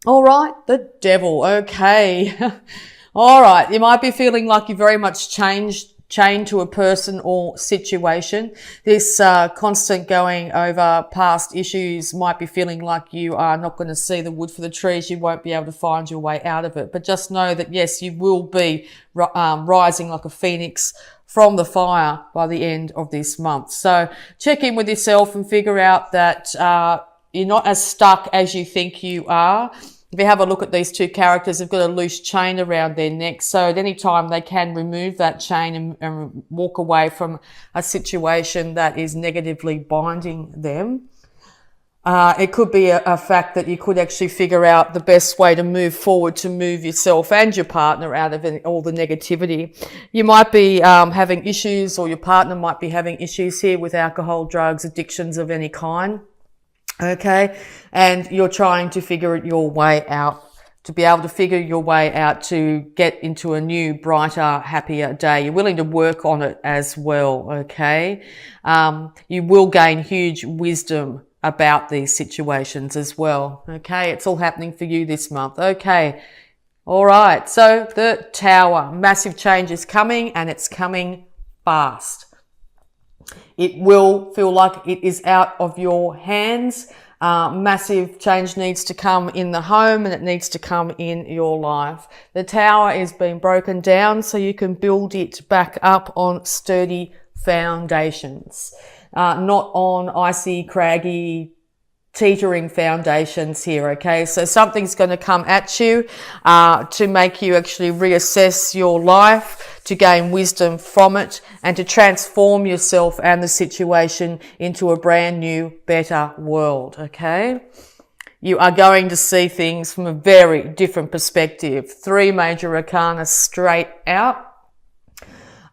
All right, the devil. Okay. All right. You might be feeling like you very much chained to a person or situation. This constant going over past issues might be feeling like you are not going to see the wood for the trees. You won't be able to find your way out of it. But just know that, yes, you will be rising like a phoenix from the fire by the end of this month. So check in with yourself and figure out that you're not as stuck as you think you are. If you have a look at these two characters, they've got a loose chain around their necks. So at any time they can remove that chain and walk away from a situation that is negatively binding them. It could be a fact that you could actually figure out the best way to move forward to move yourself and your partner out of all the negativity. You might be having issues, or your partner might be having issues here with alcohol, drugs, addictions of any kind. Okay, and you're trying to figure your way out, to be able to figure your way out to get into a new, brighter, happier day. You're willing to work on it as well, okay? You will gain huge wisdom about these situations as well, okay? It's all happening for you this month, okay? All right, so the Tower, massive change is coming, and it's coming fast. It will feel like it is out of your hands. Massive change needs to come in the home, and it needs to come in your life. The Tower is being broken down so you can build it back up on sturdy foundations, not on icy, craggy, teetering foundations here, okay? So something's going to come at you to make you actually reassess your life, to gain wisdom from it, and to transform yourself and the situation into a brand new, better world, okay? You are going to see things from a very different perspective. 3 major arcana straight out.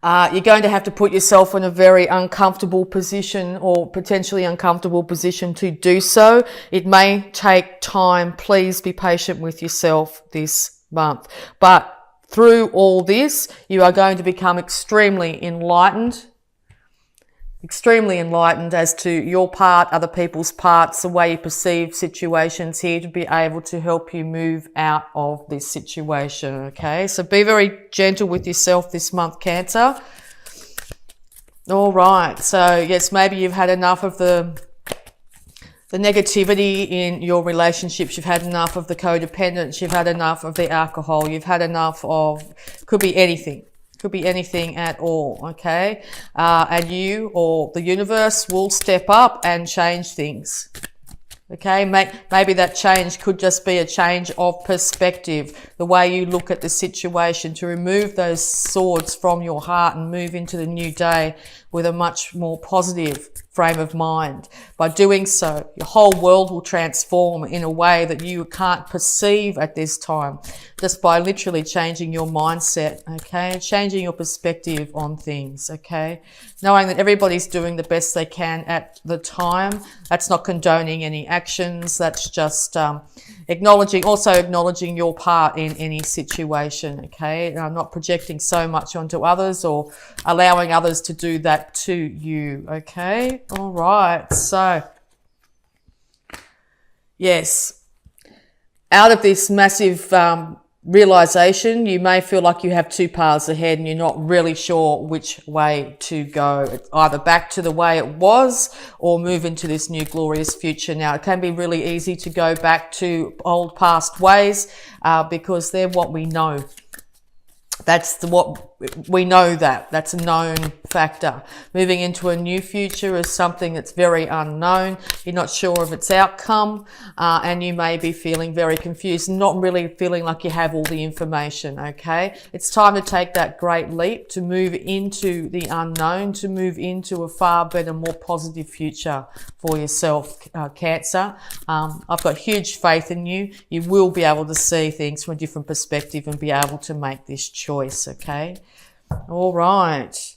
You're going to have to put yourself in a very uncomfortable position, or potentially uncomfortable position to do so. It may take time. Please be patient with yourself this month. But through all this, you are going to become extremely enlightened as to your part, other people's parts, the way you perceive situations here, to be able to help you move out of this situation, okay? So be very gentle with yourself this month, Cancer. All right, so yes, maybe you've had enough of the negativity in your relationships. You've had enough of the codependence. You've had enough of the alcohol. You've had enough of, could be anything. Could be anything at all, okay? And you or the universe will step up and change things, okay? Maybe that change could just be a change of perspective, the way you look at the situation, to remove those swords from your heart and move into the new day with a much more positive frame of mind. By doing so, your whole world will transform in a way that you can't perceive at this time, just by literally changing your mindset, okay? Changing your perspective on things, okay? Knowing that everybody's doing the best they can at the time. That's not condoning any actions. That's just acknowledging your part in any situation, okay? And I'm not projecting so much onto others or allowing others to do that to you, okay? All right, so yes, out of this massive realization, you may feel like you have 2 paths ahead and you're not really sure which way to go. It's either back to the way it was or move into this new glorious future. Now, it can be really easy to go back to old past ways because they're what we know. That's what we know, that's a known factor. Moving into a new future is something that's very unknown. You're not sure of its outcome, and you may be feeling very confused, not really feeling like you have all the information, okay? It's time to take that great leap, to move into the unknown, to move into a far better, more positive future for yourself, Cancer. I've got huge faith in you. You will be able to see things from a different perspective and be able to make this choice, okay? All right.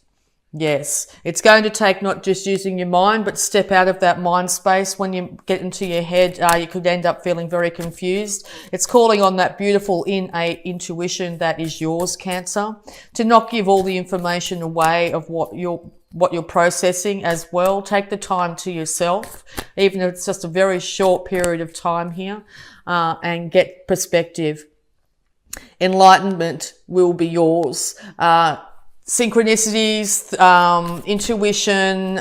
Yes, it's going to take not just using your mind, but step out of that mind space. When you get into your head, you could end up feeling very confused. It's calling on that beautiful innate intuition that is yours, Cancer, to not give all the information away of what what you're processing as well. Take the time to yourself, even if it's just a very short period of time here, and get perspective. Enlightenment will be yours. Synchronicities, intuition,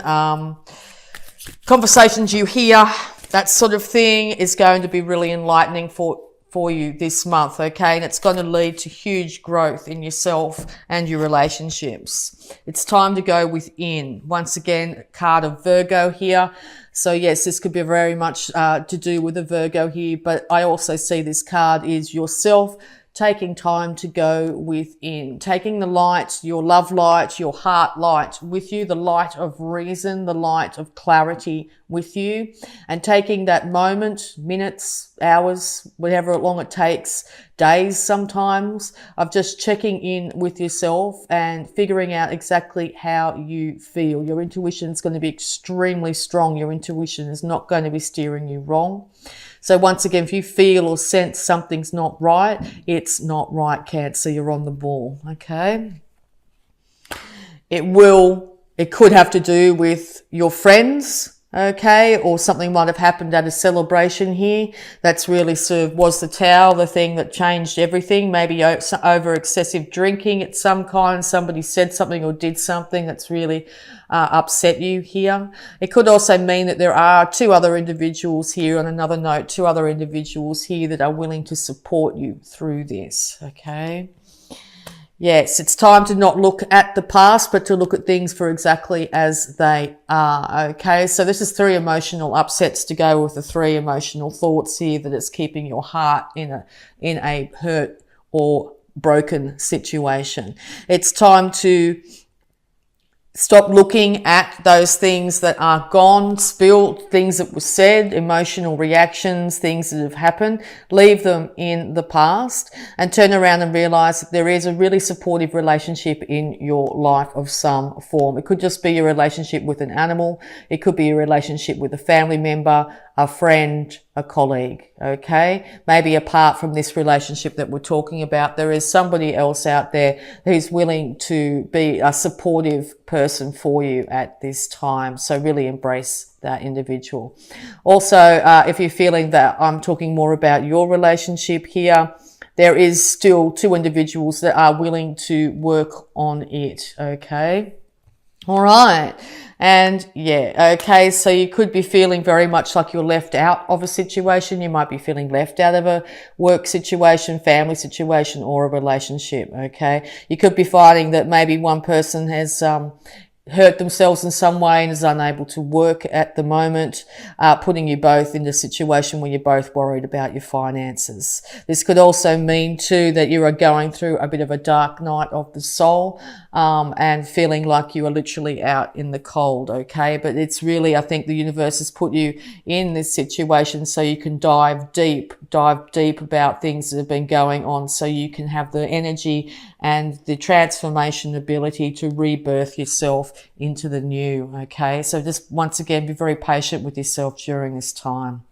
conversations you hear, that sort of thing is going to be really enlightening for you this month, okay? And it's going to lead to huge growth in yourself and your relationships. It's time to go within. Once again, card of Virgo here. So yes, this could be very much to do with a Virgo here, but I also see this card is yourself taking time to go within, taking the light, your love light, your heart light with you, the light of reason, the light of clarity with you, and taking that moment, minutes, hours, whatever long it takes, days sometimes, of just checking in with yourself and figuring out exactly how you feel. Your intuition is going to be extremely strong. Your intuition is not going to be steering you wrong. So once again, if you feel or sense something's not right, it's not right, Cancer. You're on the ball, okay? It could have to do with your friends, okay? Or something might have happened at a celebration here. That's really was the Tower the thing that changed everything? Maybe over excessive drinking at some kind. Somebody said something or did something that's really upset you here. It could also mean that there are two other individuals here, on another note, two other individuals here that are willing to support you through this, okay? Yes, it's time to not look at the past, but to look at things for exactly as they are, okay? So this is 3 emotional upsets to go with the 3 emotional thoughts here that is keeping your heart in a hurt or broken situation. It's time to stop looking at those things that are gone, spilt, things that were said, emotional reactions, things that have happened. Leave them in the past and turn around and realize that there is a really supportive relationship in your life of some form. It could just be your relationship with an animal. It could be a relationship with a family member, a friend, a colleague, okay? Maybe apart from this relationship that we're talking about, there is somebody else out there who's willing to be a supportive person for you at this time. So really embrace that individual. Also, if you're feeling that I'm talking more about your relationship here, there is still 2 individuals that are willing to work on it, okay? All right. And yeah, okay, so you could be feeling very much like you're left out of a situation. You might be feeling left out of a work situation, family situation, or a relationship, okay? You could be finding that maybe one person has hurt themselves in some way and is unable to work at the moment, putting you both in a situation where you're both worried about your finances. This could also mean too that you are going through a bit of a dark night of the soul, and feeling like you are literally out in the cold, okay? But it's really, I think the universe has put you in this situation so you can dive deep about things that have been going on, so you can have the energy and the transformation ability to rebirth yourself into the new, okay? So just once again, be very patient with yourself during this time.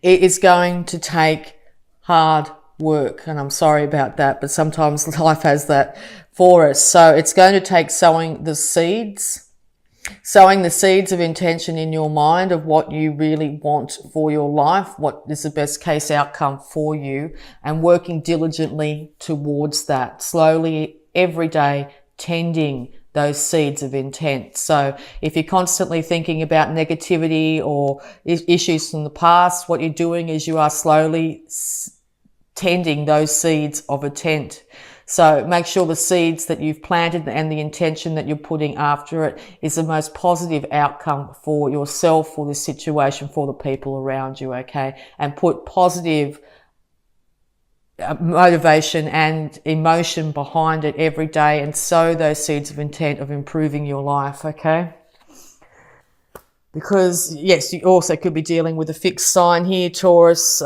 It is going to take hard work, and I'm sorry about that, but sometimes life has that for us. So it's going to take sowing the seeds of intention in your mind of what you really want for your life, what is the best case outcome for you, and working diligently towards that, slowly every day, tending those seeds of intent. So if you're constantly thinking about negativity or issues from the past, what you're doing is you are slowly tending those seeds of intent. So make sure the seeds that you've planted and the intention that you're putting after it is the most positive outcome for yourself, for the situation, for the people around you, okay? And put positive motivation and emotion behind it every day and sow those seeds of intent of improving your life, okay? Because, yes, you also could be dealing with a fixed sign here, Taurus,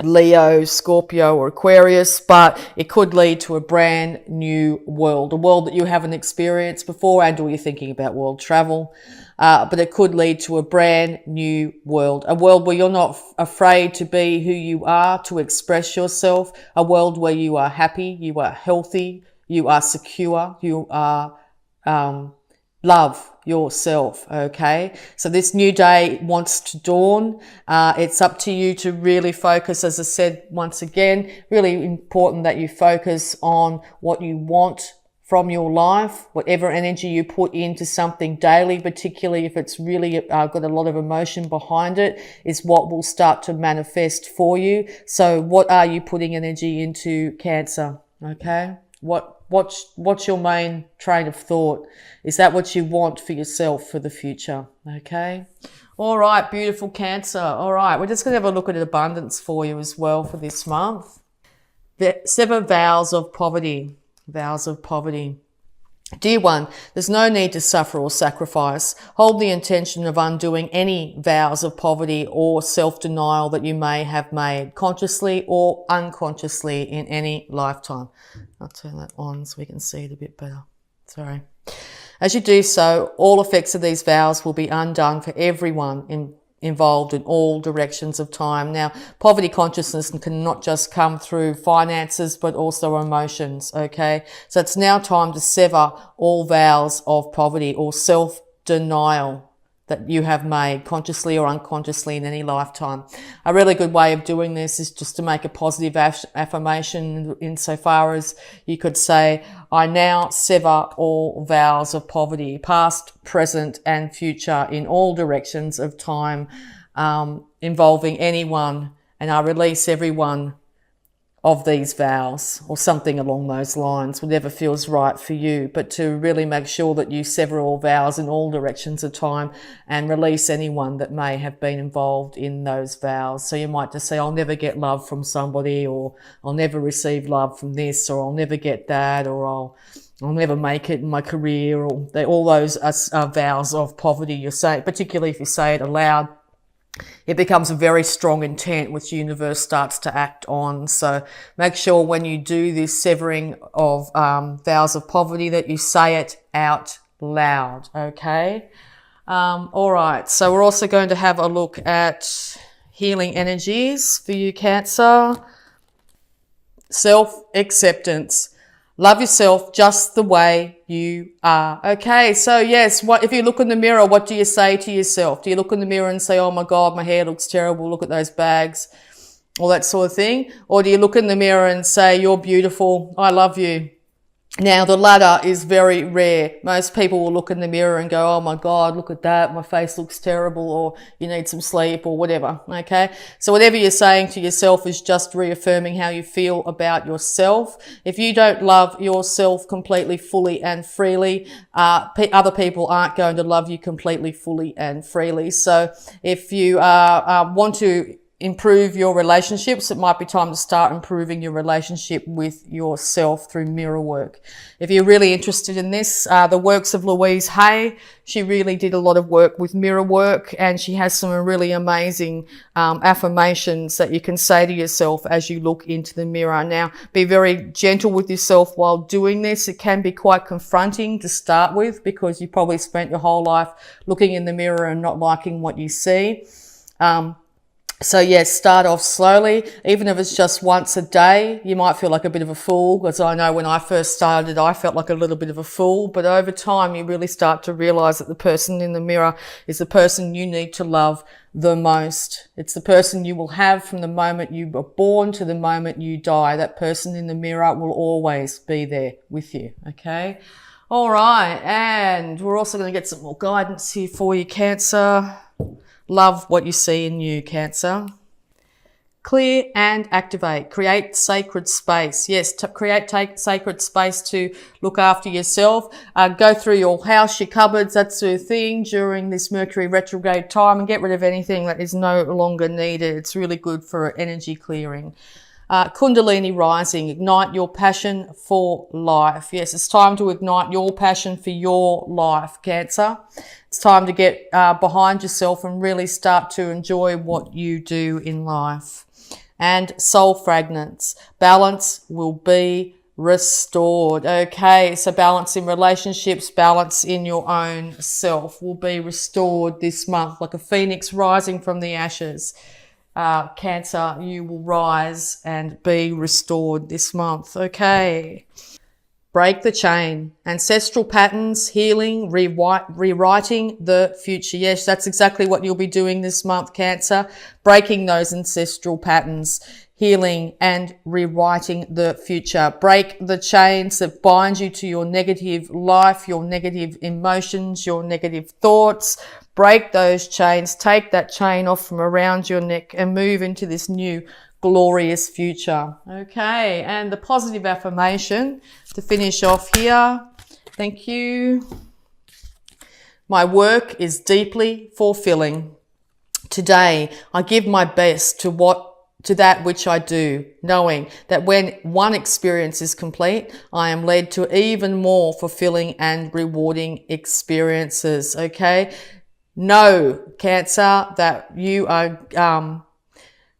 Leo, Scorpio, or Aquarius, but it could lead to a brand new world, a world that you haven't experienced before, and or you're thinking about world travel. But it could lead to a brand new world, a world where you're not afraid to be who you are, to express yourself, a world where you are happy, you are healthy, you are secure, you are love yourself. Okay, so this new day wants to dawn. It's up to you to really focus. As I said, once again, really important that you focus on what you want from your life, whatever energy you put into something daily, particularly if it's really got a lot of emotion behind it, is what will start to manifest for you. So what are you putting energy into, Cancer? Okay, what's your main train of thought? Is that what you want for yourself for the future? Okay. All right, beautiful Cancer. All right, we're just going to have a look at abundance for you as well for this month. The 7 vows of poverty. Vows of poverty. Dear one, there's no need to suffer or sacrifice. Hold the intention of undoing any vows of poverty or self-denial that you may have made, consciously or unconsciously, in any lifetime. I'll turn that on so we can see it a bit better. Sorry. As you do so, all effects of these vows will be undone for everyone involved in all directions of time. Now, poverty consciousness can not just come through finances, but also emotions, okay? So it's now time to sever all vows of poverty or self-denial that you have made, consciously or unconsciously, in any lifetime. A really good way of doing this is just to make a positive affirmation, insofar as you could say, I now sever all vows of poverty, past, present and future, in all directions of time, involving anyone, and I release everyone of these vows, or something along those lines, whatever feels right for you, but to really make sure that you sever all vows in all directions of time and release anyone that may have been involved in those vows. So you might just say, I'll never get love from somebody, or I'll never receive love from this, or I'll never get that, or I'll never make it in my career, or all those are vows of poverty. You say, particularly if you say it aloud, it becomes a very strong intent which the universe starts to act on. So make sure when you do this severing of vows of poverty that you say it out loud, okay? All right, so we're also going to have a look at healing energies for you, Cancer. Self-acceptance. Love yourself just the way you are. Okay, so yes, if you look in the mirror, what do you say to yourself? Do you look in the mirror and say, oh my God, my hair looks terrible, look at those bags, all that sort of thing? Or do you look in the mirror and say, you're beautiful, I love you? Now, the latter is very rare. Most people will look in the mirror and go, oh my God, look at that, my face looks terrible, or you need some sleep, or whatever, okay? So whatever you're saying to yourself is just reaffirming how you feel about yourself. If you don't love yourself completely, fully and freely, other people aren't going to love you completely, fully and freely. So if you want to improve your relationships, it might be time to start improving your relationship with yourself through mirror work. If you're really interested in this, the works of Louise Hay, she really did a lot of work with mirror work, and she has some really amazing affirmations that you can say to yourself as you look into the mirror. Now, be very gentle with yourself while doing this. It can be quite confronting to start with, because you probably spent your whole life looking in the mirror and not liking what you see. So yes, start off slowly. Even if it's just once a day, you might feel like a bit of a fool, because I know when I first started, I felt like a little bit of a fool. But over time, you really start to realize that the person in the mirror is the person you need to love the most. It's the person you will have from the moment you were born to the moment you die. That person in the mirror will always be there with you, okay? All right, and we're also going to get some more guidance here for you, Cancer. Love what you see in you, Cancer. Clear and activate. Create sacred space. Yes, take sacred space to look after yourself. Go through your house, your cupboards, that sort of thing during this Mercury retrograde time, and get rid of anything that is no longer needed. It's really good for energy clearing. Kundalini rising, ignite your passion for life. Yes, it's time to ignite your passion for your life, Cancer. It's time to get behind yourself and really start to enjoy what you do in life. And soul fragments, balance will be restored. Okay, so balance in relationships, balance in your own self will be restored this month, like a phoenix rising from the ashes. Cancer, you will rise and be restored this month. Okay. Break the chain. Ancestral patterns, healing, rewriting the future. Yes, that's exactly what you'll be doing this month, Cancer. Breaking those ancestral patterns, healing and rewriting the future. Break the chains that bind you to your negative life, your negative emotions, your negative thoughts. Break those chains. Take that chain off from around your neck and move into this new glorious future. Okay, and the positive affirmation to finish off here. Thank you. My work is deeply fulfilling. Today, I give my best to that which I do, knowing that when one experience is complete, I am led to even more fulfilling and rewarding experiences. Okay. Know, Cancer, that you are,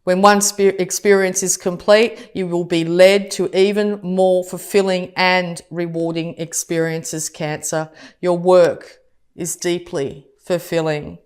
when one experience is complete, you will be led to even more fulfilling and rewarding experiences, Cancer. Your work is deeply fulfilling.